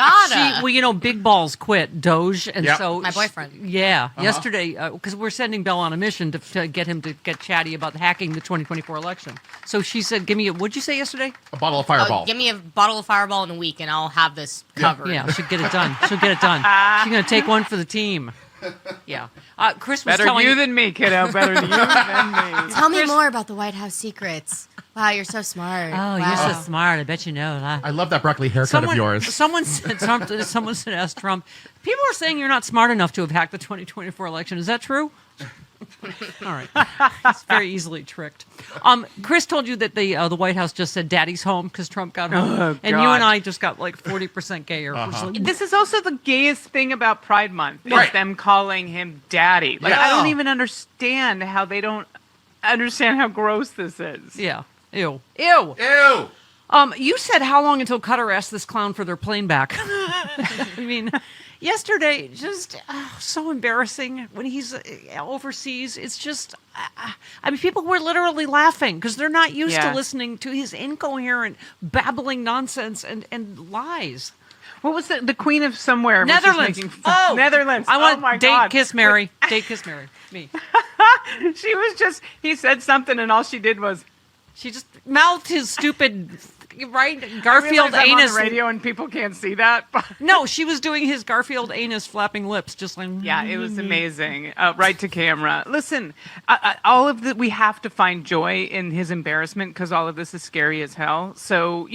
gotta. Big Balls quit Doge, and so my boyfriend. Yesterday, because we're sending Bell on a mission to get him to get chatty about hacking the 2024 election. So she said, "Give me what'd you say yesterday? A bottle of Fireball. Give me a bottle of Fireball in a week, and I'll have this covered." Yeah, she'll get it done. She's gonna take one for the team. Yeah. Chris was Better telling you than me, kiddo. Better you than me. Tell me more about the White House secrets. Wow, you're so smart. Oh, wow. you're so smart. I bet you know. Huh? I love that broccoli haircut of yours. Someone said, ask Trump, people are saying you're not smart enough to have hacked the 2024 election. Is that true? All right. It's very easily tricked. Chris told you that the White House just said daddy's home because Trump got home. And you and I just got like 40% gayer. This is also the gayest thing about Pride Month, is Right. them calling him daddy. Like, Yeah. I don't even understand how they don't understand how gross this is. Yeah. Ew. Ew. You said how long until Qatar asked this clown for their plane back? I mean, yesterday, just so embarrassing when he's overseas. It's just, people were literally laughing because they're not used to listening to his incoherent, babbling nonsense and lies. What was the Queen of somewhere? Netherlands. Netherlands. I want my date, God. kiss, marry. Date, kiss, marry. Me. He said something and all she did was, She just mouthed his stupid, right? I Garfield realize I'm anus. on the radio and people can't see that. But No, she was doing his Garfield anus flapping lips, just like. yeah, it was amazing. Right to camera. Listen, all of we have to find joy in his embarrassment because all of this is scary as hell. So,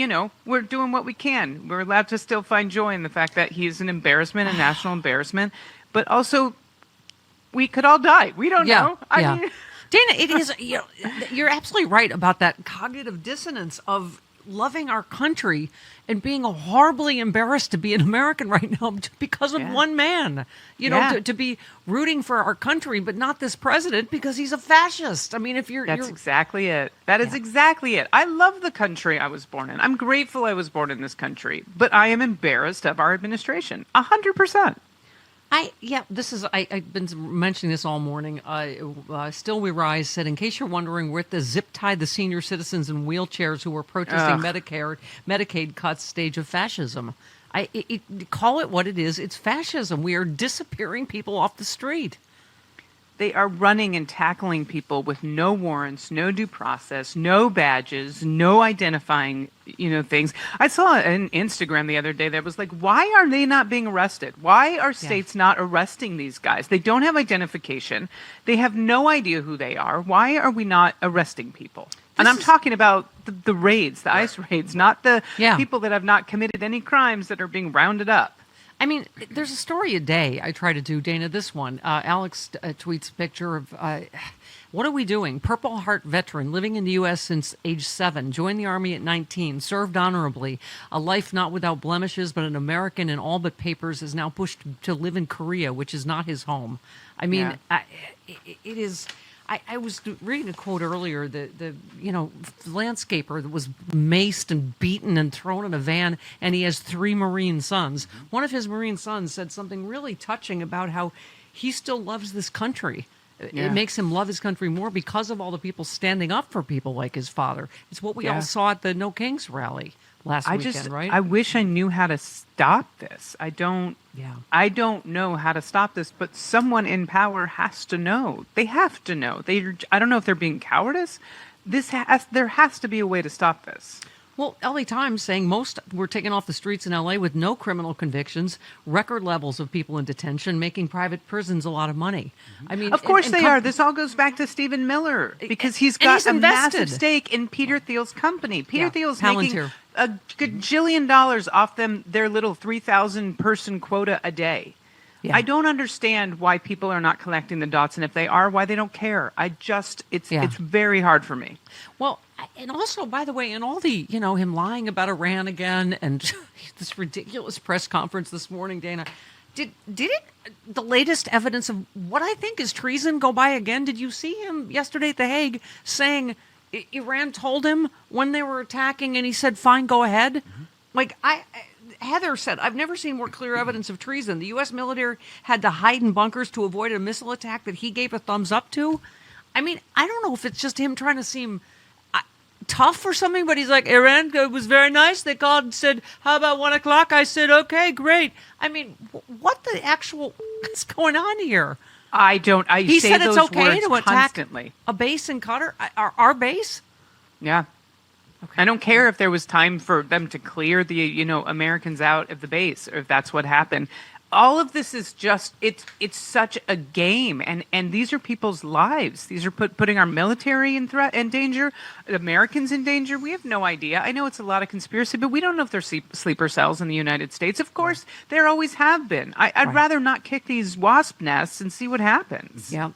we're doing what we can. We're allowed to still find joy in the fact that he's an embarrassment, a national embarrassment. But also, we could all die. We don't know. I mean, Dana, it is. You're absolutely right about that cognitive dissonance of loving our country and being horribly embarrassed to be an American right now because of one man. To be rooting for our country, but not this president because he's a fascist. I mean, that's exactly it. That is exactly it. I love the country I was born in. I'm grateful I was born in this country, but I am embarrassed of our administration. 100%. I've been mentioning this all morning. Still We Rise said, in case you're wondering, we're at the zip tie the senior citizens in wheelchairs who were protesting Medicaid cuts stage of fascism. Call it what it is. It's fascism. We are disappearing people off the street. They are running and tackling people with no warrants, no due process, no badges, no identifying, things. I saw an Instagram the other day that was like, why are they not being arrested? Why are states not arresting these guys? They don't have identification. They have no idea who they are. Why are we not arresting people? And I'm talking about the raids, the ICE raids, not the people that have not committed any crimes that are being rounded up. I mean, there's a story a day I try to do, Dana, this one. Alex tweets a picture of, what are we doing? Purple Heart veteran, living in the U.S. since age 7, joined the Army at 19, served honorably, a life not without blemishes, but an American in all but papers, is now pushed to live in Korea, which is not his home. I mean, it is... I was reading a quote earlier, the landscaper that was maced and beaten and thrown in a van, and he has 3 Marine sons. One of his Marine sons said something really touching about how he still loves this country. It makes him love his country more because of all the people standing up for people like his father. It's what we all saw at the No Kings rally last weekend, right? I wish I knew how to stop this. I don't know how to stop this, but someone in power has to know. They have to know. I don't know if they're being cowardice. There has to be a way to stop this. Well, LA Times saying most were taken off the streets in LA with no criminal convictions, record levels of people in detention, making private prisons a lot of money. I mean, of course they are. This all goes back to Stephen Miller because he's got a massive stake in Peter Thiel's company. Peter Thiel's making a gajillion dollars off their little 3,000 person quota a day. Yeah. I don't understand why people are not collecting the dots, and if they are, why they don't care. It's very hard for me. Well, and also, by the way, in all the, him lying about Iran again and this ridiculous press conference this morning, Dana, did the latest evidence of what I think is treason go by again? Did you see him yesterday at The Hague saying Iran told him when they were attacking and he said, fine, go ahead? Mm-hmm. Heather said, I've never seen more clear evidence of treason. The U.S. military had to hide in bunkers to avoid a missile attack that he gave a thumbs up to. I mean, I don't know if it's just him trying to seem tough or something, but he's like, Iran was very nice. They called and said, how about 1 o'clock? I said, okay, great. I mean, what the actual is going on here? I don't. He say said it's those okay words to attack constantly. a base in Qatar, our base. Yeah. Okay. I don't care if there was time for them to clear the Americans out of the base, or if that's what happened. All of this is just it's such a game, and these are people's lives. These are putting our military in danger, Americans in danger. We have no idea. I know it's a lot of conspiracy, but we don't know if there's sleeper cells in the United States. Of course, there always have been. I'd rather not kick these wasp nests and see what happens. Yeah.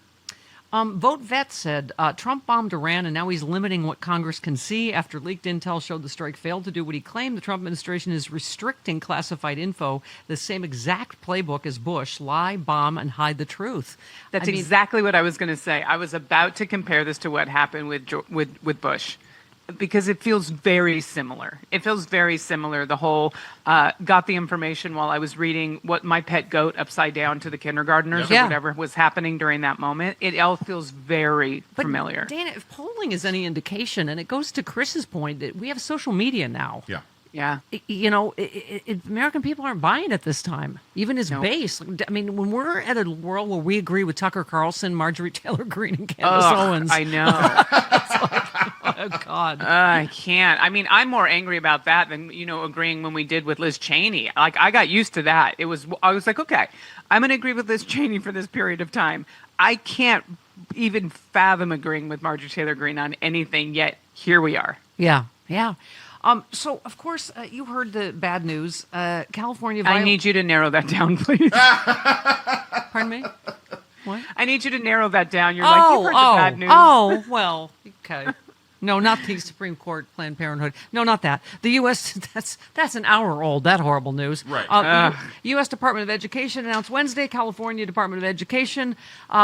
Vote Vet said Trump bombed Iran, and now he's limiting what Congress can see. After leaked intel showed the strike failed to do what he claimed, the Trump administration is restricting classified info, the same exact playbook as Bush: lie, bomb, and hide the truth. That's exactly what I was going to say. I was about to compare this to what happened with Bush, because it feels very similar. It feels very similar. The whole got the information while I was reading What My Pet Goat Upside Down to the kindergartners, or whatever was happening during that moment. It all feels very familiar. Dana, if polling is any indication, and it goes to Chris's point, that we have social media now. Yeah. Yeah. American people aren't buying it this time, even his base. I mean, when we're at a world where we agree with Tucker Carlson, Marjorie Taylor Greene, and Candace Owens. I know. Oh, God. I can't. I mean, I'm more angry about that than, agreeing when we did with Liz Cheney. Like, I got used to that. I was like, okay, I'm going to agree with Liz Cheney for this period of time. I can't even fathom agreeing with Marjorie Taylor Greene on anything, yet here we are. Yeah. So, of course, you heard the bad news. California. I need you to narrow that down, please. Pardon me? What? I need you to narrow that down. You're like, you've heard the bad news. Oh, well, okay. No, not the Supreme Court, Planned Parenthood. No, not that. The U.S., that's an hour old, that horrible news. Right. The U.S. Department of Education announced Wednesday California Department of Education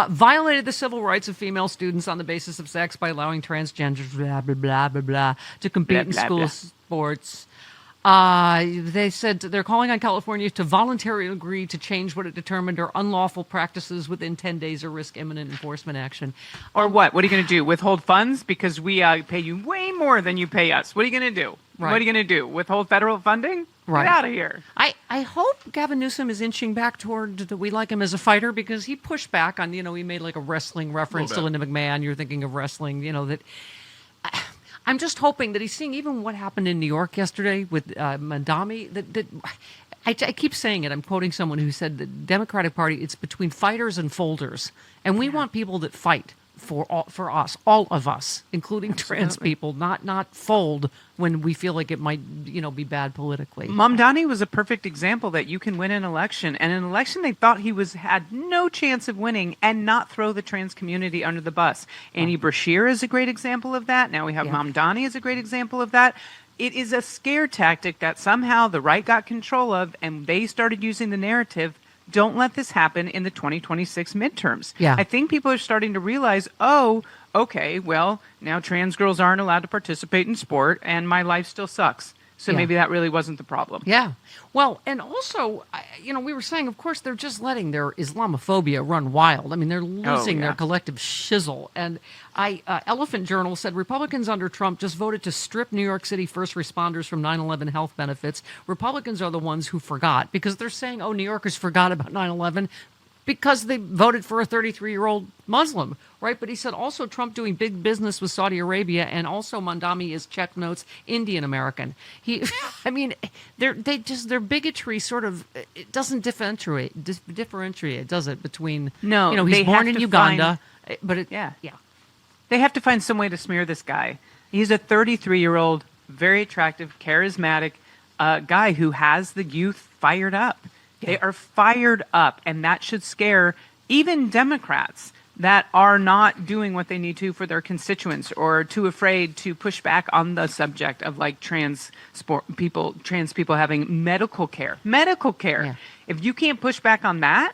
violated the civil rights of female students on the basis of sex by allowing transgenders, blah, blah, blah, blah, blah, to compete in school sports. They said they're calling on California to voluntarily agree to change what it determined are unlawful practices within 10 days or risk imminent enforcement action. Or what? What are you going to do? Withhold funds because we pay you way more than you pay us? What are you going to do? Right. What are you going to do? Withhold federal funding? Right. Get out of here. I hope Gavin Newsom is inching back toward that we like him as a fighter, because he pushed back on, he made like a wrestling reference to Linda McMahon. You're thinking of wrestling, that... I'm just hoping that he's seeing even what happened in New York yesterday with Mandami. I keep saying it. I'm quoting someone who said the Democratic Party, it's between fighters and folders. And we want people that fight for us, all of us, including trans people, not fold when we feel like it might, be bad politically. Mamdani was a perfect example that you can win an election, and an election they thought he had no chance of winning, and not throw the trans community under the bus. Annie Brashear is a great example of that. Now we have Mamdani as a great example of that. It is a scare tactic that somehow the right got control of, and they started using the narrative. Don't let this happen in the 2026 midterms. Yeah. I think people are starting to realize, oh, okay, well, now trans girls aren't allowed to participate in sport, and my life still sucks. So maybe that really wasn't the problem. Yeah. Well, and also, we were saying, of course, they're just letting their Islamophobia run wild. I mean, they're losing their collective shizzle. And Elephant Journal said Republicans under Trump just voted to strip New York City first responders from 9/11 health benefits. Republicans are the ones who forgot, because they're saying, New Yorkers forgot about 9/11 because they voted for a 33-year-old Muslim, right? But he said also Trump doing big business with Saudi Arabia, and also Mandami is check notes Indian American. Their bigotry sort of, it doesn't differentiate, does it? Between he's born in Uganda, but they have to find some way to smear this guy. He's a 33-year-old, very attractive, charismatic guy who has the youth fired up. They are fired up, and that should scare even Democrats that are not doing what they need to for their constituents, or too afraid to push back on the subject of like trans people having medical care. Yeah. If you can't push back on that,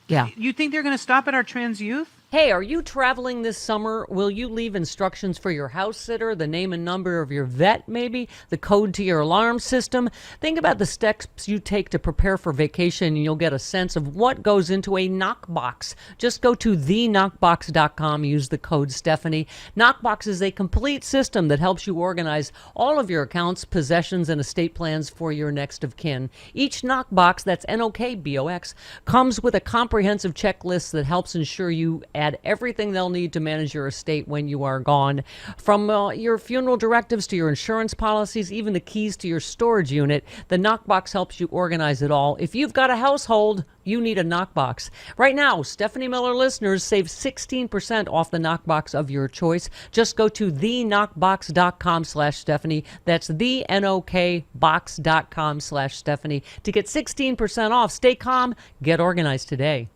you think they're going to stop at our trans youth? Hey, are you traveling this summer? Will you leave instructions for your house sitter, the name and number of your vet, maybe, the code to your alarm system? Think about the steps you take to prepare for vacation, and you'll get a sense of what goes into a knockbox. Just go to theknockbox.com, use the code Stephanie. Knockbox is a complete system that helps you organize all of your accounts, possessions, and estate plans for your next of kin. Each knockbox, that's Knockbox, comes with a comprehensive checklist that helps ensure you add everything they'll need to manage your estate when you are gone. From your funeral directives to your insurance policies, even the keys to your storage unit, the Knockbox helps you organize it all. If you've got a household, you need a Knockbox. Right now, Stephanie Miller listeners save 16% off the Knockbox of your choice. Just go to theknockbox.com/Stephanie. That's theknockbox.com/Stephanie to get 16% off. Stay calm, get organized today.